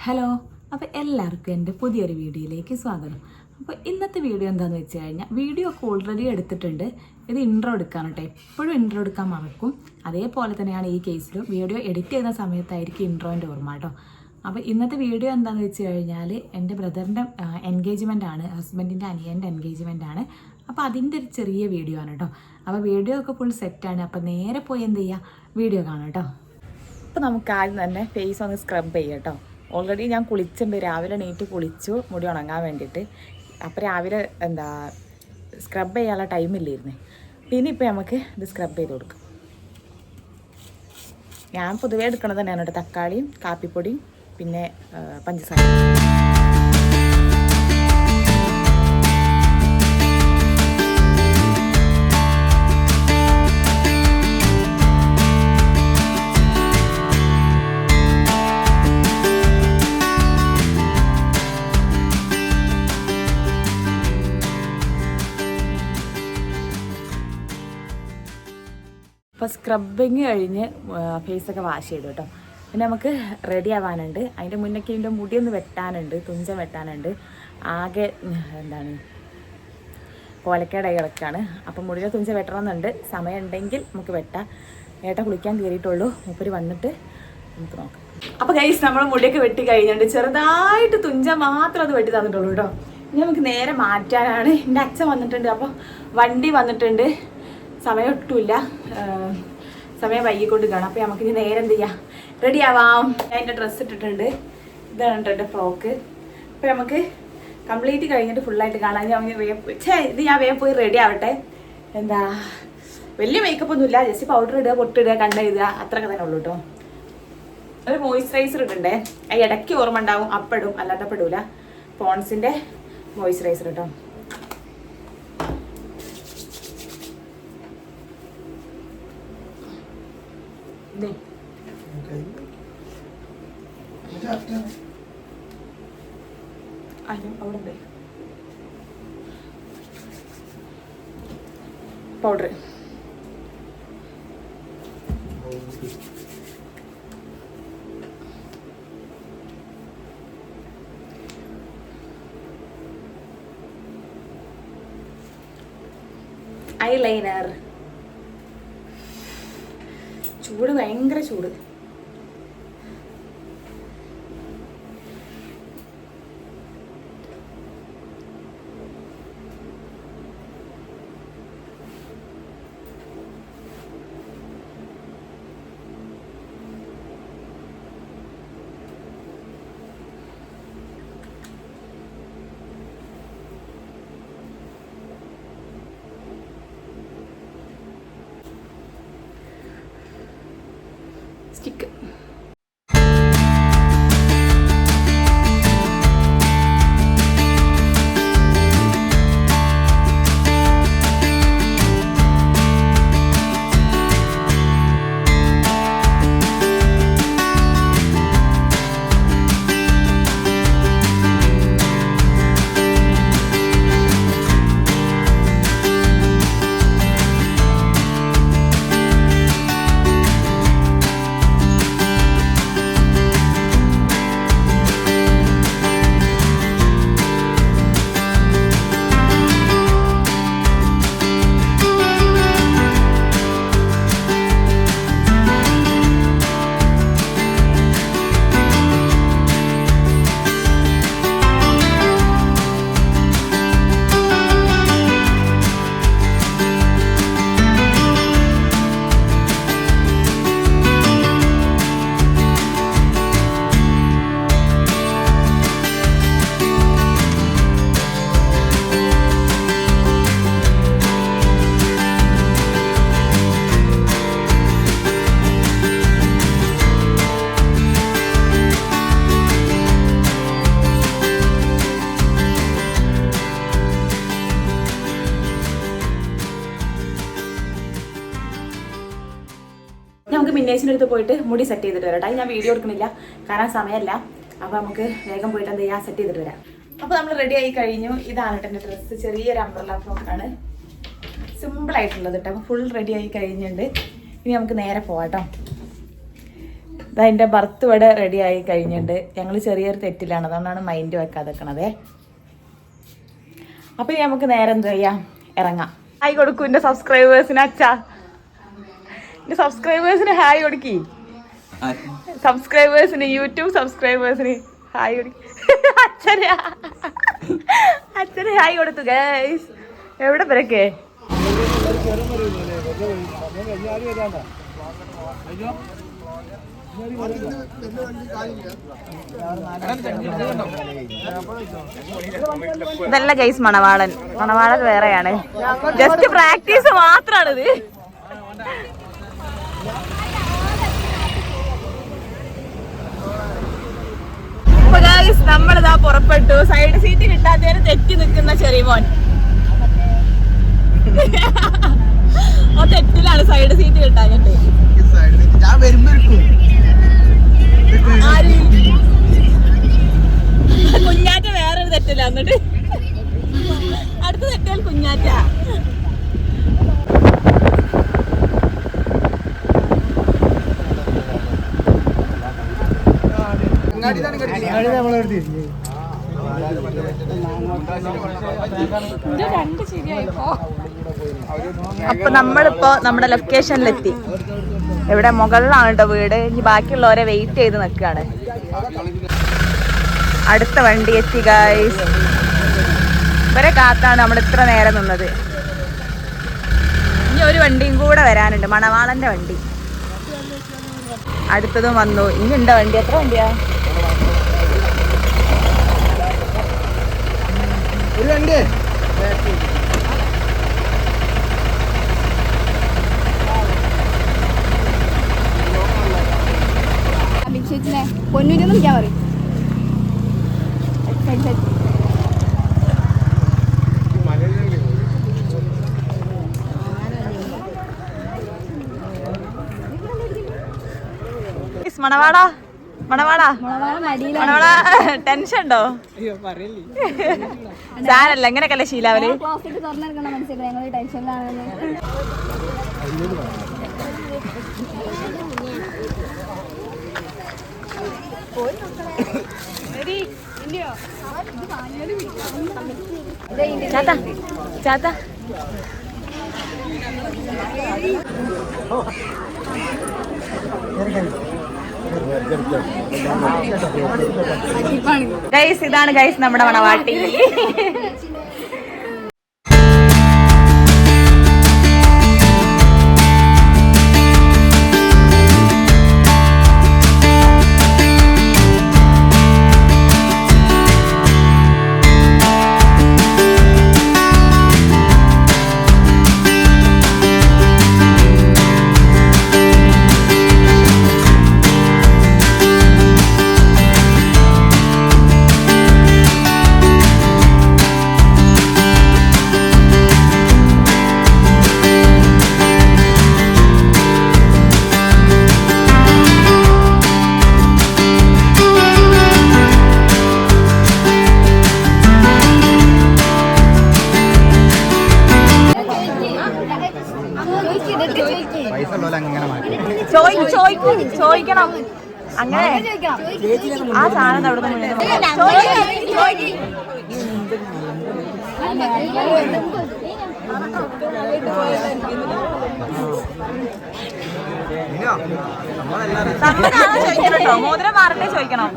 Hello, അപ്പോൾ എല്ലാവർക്കും എൻ്റെ പുതിയൊരു വീഡിയോയിലേക്ക് സ്വാഗതം. അപ്പോൾ ഇന്നത്തെ വീഡിയോ എന്താണെന്ന് വെച്ച് കഴിഞ്ഞാൽ വീഡിയോ ഒക്കെ ഓൾറെഡി എടുത്തിട്ടുണ്ട്. ഇത് ഇൻട്രോ എടുക്കാണ് കേട്ടോ. എപ്പോഴും ഇൻട്രോ എടുക്കാൻ മറക്കും. അതേപോലെ തന്നെയാണ് ഈ കേസിലും വീഡിയോ എഡിറ്റ് ചെയ്യുന്ന സമയത്തായിരിക്കും ഇൻട്രോൻ്റെ ഓർമ്മ കേട്ടോ. അപ്പോൾ ഇന്നത്തെ വീഡിയോ എന്താണെന്ന് വെച്ച് കഴിഞ്ഞാൽ എൻ്റെ ബ്രദറിൻ്റെ എൻഗേജ്മെൻ്റ് ആണ്, ഹസ്ബൻഡിൻ്റെ അനിയൻ്റെ എൻഗേജ്മെൻ്റ് ആണ്. അപ്പോൾ അതിൻ്റെ ഒരു ചെറിയ വീഡിയോ ആണ് കേട്ടോ. അപ്പോൾ വീഡിയോ ഒക്കെ ഫുൾ സെറ്റാണ്. അപ്പോൾ നേരെ പോയി എന്ത് ചെയ്യുക, വീഡിയോ കാണാം കേട്ടോ. അപ്പോൾ നമുക്ക് ആദ്യം തന്നെ ഫേസ് ഒന്ന് സ്ക്രബ് ചെയ്യാം കേട്ടോ. ഓൾറെഡി ഞാൻ കുളിച്ചിട്ടുണ്ട്, രാവിലെ എണീറ്റ് കുളിച്ചു മുടി ഉണങ്ങാൻ വേണ്ടിയിട്ട്. അപ്പോൾ രാവിലെ സ്ക്രബ് ചെയ്യാനുള്ള ടൈമില്ലായിരുന്നു. പിന്നെ ഇപ്പോൾ നമുക്ക് ഇത് സ്ക്രബ് ചെയ്ത് കൊടുക്കാം. ഞാൻ പൊതുവേ എടുക്കണത് തന്നെയാണ് കേട്ടോ, തക്കാളിയും കാപ്പിപ്പൊടിയും പിന്നെ പഞ്ചസാര. അപ്പോൾ സ്ക്രബിങ് കഴിഞ്ഞ് ഫേസൊക്കെ വാഷ് ചെയ്തു കേട്ടോ. പിന്നെ നമുക്ക് റെഡി ആവാനുണ്ട്. അതിൻ്റെ മുന്നൊക്കെ ഇതിൻ്റെ മുടിയൊന്ന് വെട്ടാനുണ്ട്, തുഞ്ചം വെട്ടാനുണ്ട്. ആകെ കോലക്കേടായി കിടക്കുകയാണ്. അപ്പം മുടിയുടെ തുഞ്ചം വെട്ടണമെന്നുണ്ട്. സമയം ഉണ്ടെങ്കിൽ നമുക്ക് വെട്ടാം. ഏട്ടൻ കുളിക്കാൻ കയറിയിട്ടുള്ളൂ, മൂപ്പര് വന്നിട്ട് നമുക്ക് നോക്കാം. അപ്പോൾ ഗൈസ്, നമ്മൾ മുടിയൊക്കെ വെട്ടി കഴിഞ്ഞിട്ടുണ്ട്. ചെറുതായിട്ട് തുഞ്ചം മാത്രം അത് വെട്ടി തന്നിട്ടുള്ളൂ കേട്ടോ. ഇനി നമുക്ക് നേരെ മാറ്റാനാണ്. എൻ്റെ അച്ഛൻ വന്നിട്ടുണ്ട്, അപ്പോൾ വണ്ടി വന്നിട്ടുണ്ട്. സമയം ഒട്ടുമില്ല, സമയം വൈകിക്കൊണ്ട് കാണാം. അപ്പോൾ നമുക്കിനി നേരെ എന്ത് ചെയ്യാം, റെഡി ആവാം. ഞാൻ എൻ്റെ ഡ്രസ്സ് ഇട്ടിട്ടുണ്ട്. ഇതാണ് കേട്ടോ എൻ്റെ ഫ്രോക്ക്. അപ്പോൾ നമുക്ക് കംപ്ലീറ്റ് കഴിഞ്ഞിട്ട് ഫുള്ളായിട്ട് കാണാം. ഞാൻ വേഗം പോയി റെഡി ആവട്ടെ. വലിയ മേക്കപ്പ് ഒന്നുമില്ല, ജസ്റ്റ് പൗഡർ ഇടുക, പൊട്ടിടുക, കണ്ണെഴുതുക, അത്രയൊക്കെ തന്നെ ഉള്ളൂ കേട്ടോ. ഒരു മോയ്സ്ചറൈസർ ഇടണ്ടേ, അത് ഇടയ്ക്ക് ഓർമ്മ ഉണ്ടാവും, അപ്പിടും, അല്ലാത്തപ്പോൾ ഇടൂല. പോൺസിൻ്റെ മോയ്സ്ചറൈസർ കേട്ടോ. Powder eyeliner. ചൂട്, ഭയങ്കര ചൂട്. സ്റ്റിക്ക്. നമുക്ക് മിന്നേച്ചിൻ്റെ അടുത്ത് പോയിട്ട് മുടി സെറ്റ് ചെയ്തിട്ട് വരാം. അത് ഞാൻ വീഡിയോ എടുക്കുന്നില്ല, കാരണം സമയമല്ല. അപ്പോൾ നമുക്ക് വേഗം പോയിട്ട് എന്ത് ചെയ്യാം, സെറ്റ് ചെയ്തിട്ട് വരാം. അപ്പോൾ നമ്മൾ റെഡി ആയി കഴിഞ്ഞു. ഇതാണ് കേട്ടോ എൻ്റെ ഡ്രസ്സ്. ചെറിയൊരു അംബ്രല്ല ഫ്രോക്കാണ്, സിമ്പിളായിട്ടുള്ളത് കേട്ടോ. അപ്പോൾ ഫുൾ റെഡി ആയി കഴിഞ്ഞിട്ടുണ്ട്. ഇനി നമുക്ക് നേരെ പോവാം കേട്ടോ. അതിൻ്റെ ബർത്ത് ഇവിടെ റെഡി ആയി കഴിഞ്ഞിട്ടുണ്ട്. ഞങ്ങൾ ചെറിയൊരു തെറ്റിലാണ്, അതുകൊണ്ടാണ് മൈൻഡ് വെക്കാതെ വെക്കണതേ. അപ്പം നമുക്ക് നേരെ എന്താ ചെയ്യാം, ഇറങ്ങാം. ഹായ് കൊടുക്കും എൻ്റെ സബ്സ്ക്രൈബേഴ്സിന്. അച്ഛാ എൻ്റെ സബ്സ്ക്രൈബേഴ്സിന് ഹായ് കൊടുക്കി. സബ്സ്ക്രൈബേഴ്സിന്, യൂട്യൂബ് സബ്സ്ക്രൈബേഴ്സിന് ഹായ് കൊടുക്കി. അച്ഛന് ഹായ് കൊടുത്തു ഗൈസ്. എവിടെ പേരൊക്കെ ഇതല്ല ഗൈസ് മണവാളൻ. മണവാളൻ വേറെയാണ്, ജസ്റ്റ് പ്രാക്ടീസ് മാത്രാണിത്. ഇപ്പൊ ഗൈസ് നമ്മളിതാ പുറപ്പെട്ടു. സൈഡ് സീറ്റ് കിട്ടാത്തതിന് തെറ്റി നിൽക്കുന്ന ചെറിയ മോൻ. ഓ തെറ്റിലാണ്, സൈഡ് സീറ്റ് കിട്ടാഞ്ഞിട്ട്. കുഞ്ഞാറ്റ വേറൊരു തെറ്റില്ല. എന്നിട്ട് അടുത്ത തെറ്റാൽ കുഞ്ഞാറ്റ. അപ്പൊ നമ്മളിപ്പോ നമ്മുടെ ലൊക്കേഷനിലെത്തി. ഇവിടെ മുകളിലാണ് കേട്ടോ വീട്. ഇനി ബാക്കിയുള്ളവരെ വെയിറ്റ് ചെയ്ത് നിൽക്കുകയാണ്. അടുത്ത വണ്ടി എത്തി ഗൈസ്. ഇവരെ കാത്താണ് നമ്മൾ ഇത്ര നേരം നിന്നത്. ഇനി ഒരു വണ്ടിയും കൂടെ വരാനുണ്ട്, മണവാളന്റെ വണ്ടി. അടുത്തതും വന്നു. ഇനി ഉണ്ടോ വണ്ടി? എത്ര വണ്ടിയാ? ഒരു വണ്ടി. പൊന്നൂരൊന്നും വിളിക്കാൻ പറയും. മണവാടാ മണവാടാ മണവാടാ ടെൻഷൻ ഉണ്ടോ? സാരല്ല, എങ്ങനെയൊക്കെയല്ലേ ശീലാവല്. ചാത്ത ചാത്ത ഗൈസ്, ഇതാണ് ഗൈസ് നമ്മുടെ മണവാട്ടി. ചോദിക്കണം അങ്ങനെ ആ സാധനം അവിടെ ചോദിക്കണോ? മോതിരം മാറട്ടെ ചോദിക്കണം.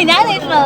ഞാൻ അവിടെ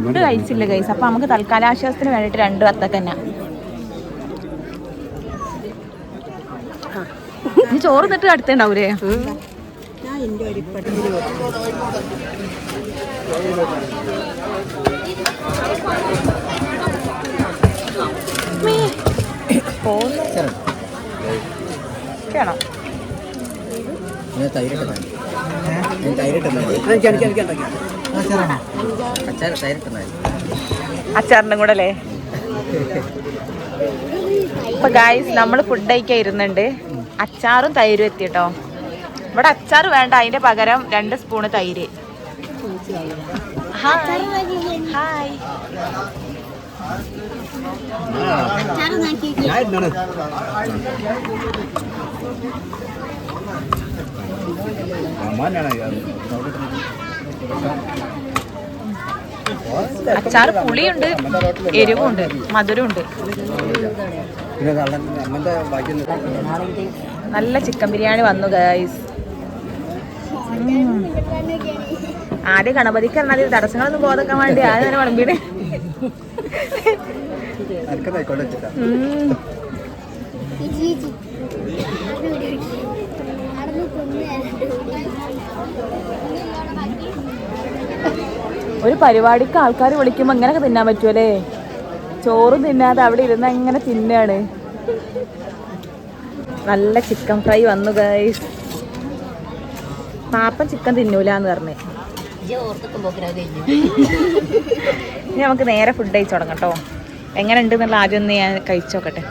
ഫുഡ് കഴിച്ചില്ല ഗൈസ്. അപ്പം നമുക്ക് തൽക്കാലാശ്വാസത്തിന് വേണ്ടിയിട്ട് 2 വത്തക്ക തന്നെ. നീ ചോറ് നിന്നിട്ട് അടുത്തുണ്ടാവൂലേ? വേണം അച്ചാറിനും കൂടെ അല്ലേ? അപ്പൊ ഗായ്സ് നമ്മൾ ഫുഡ് കഴിക്കാൻ ഇരുന്നുണ്ട്. അച്ചാറും തൈരും എത്തിട്ടോ. ഇവിടെ അച്ചാർ വേണ്ട, അതിന്റെ പകരം 2 സ്പൂണ് തൈര്. Hi hi. അച്ചാർ പുളിയുണ്ട്, എരിവുണ്ട്, മധുരമുണ്ട്. നല്ല ചിക്കൻ ബിരിയാണി വന്നു ഗൈസ്. ആദ്യം ഗണപതിക്ക് പറഞ്ഞാൽ തടസ്സങ്ങളൊന്നും ബോധക്കാൻ വേണ്ടി ആദ്യം തന്നെ വിളമ്പീണ്. ഒരു പരിപാടിക്ക് ആൾക്കാർ വിളിക്കുമ്പോ ഇങ്ങനൊക്കെ തിന്നാൻ പറ്റുമല്ലേ? ചോറും തിന്നാതെ അവിടെ ഇരുന്ന് അങ്ങനെ തിന്നാണ്. നല്ല ചിക്കൻ ഫ്രൈ വന്നു ഗൈസ്. പാപ്പൻ ചിക്കൻ തിന്നൂലെന്ന് പറഞ്ഞ്. ഇനി നമുക്ക് നേരെ ഫുഡ് കഴിച്ചു തുടങ്ങാം കേട്ടോ. എങ്ങനെ ഉണ്ട് എന്നുള്ള ആദ്യം ഒന്ന് ഞാൻ കഴിച്ചു നോക്കട്ടെ.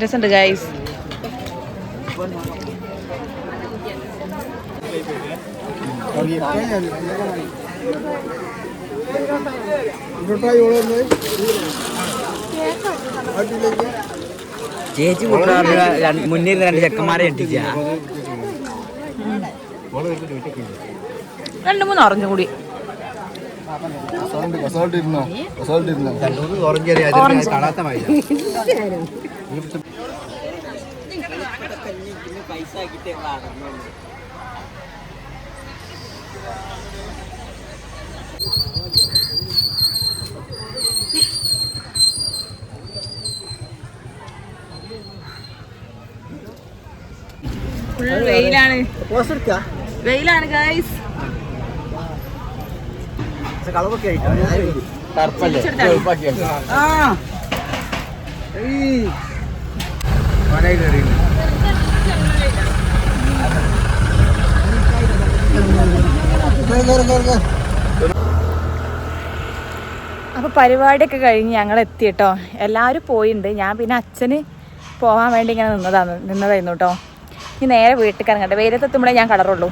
രസമുണ്ട് ഗൈസ്. ചേച്ചി മുന്നിൽ 2 ചെക്കന്മാരെ എട്ടിച്ച 2-3 ഓറഞ്ചും കൂടി. വെയിലാണ്, വെയിലാണ് ഗൈസ്. അപ്പൊ പരിപാടിയൊക്കെ കഴിഞ്ഞ് ഞങ്ങൾ എത്തി കേട്ടോ. എല്ലാവരും പോയിട്ടുണ്ട്. ഞാൻ പിന്നെ അച്ഛന് പോകാൻ വേണ്ടി ഇങ്ങനെ നിന്നതായിരുന്നു കേട്ടോ. ഇനി നേരെ വീട്ടിൽ ഇറങ്ങട്ടെ. വെയിലത്തെത്തുമ്പോഴേ ഞാൻ കളറുള്ളൂ.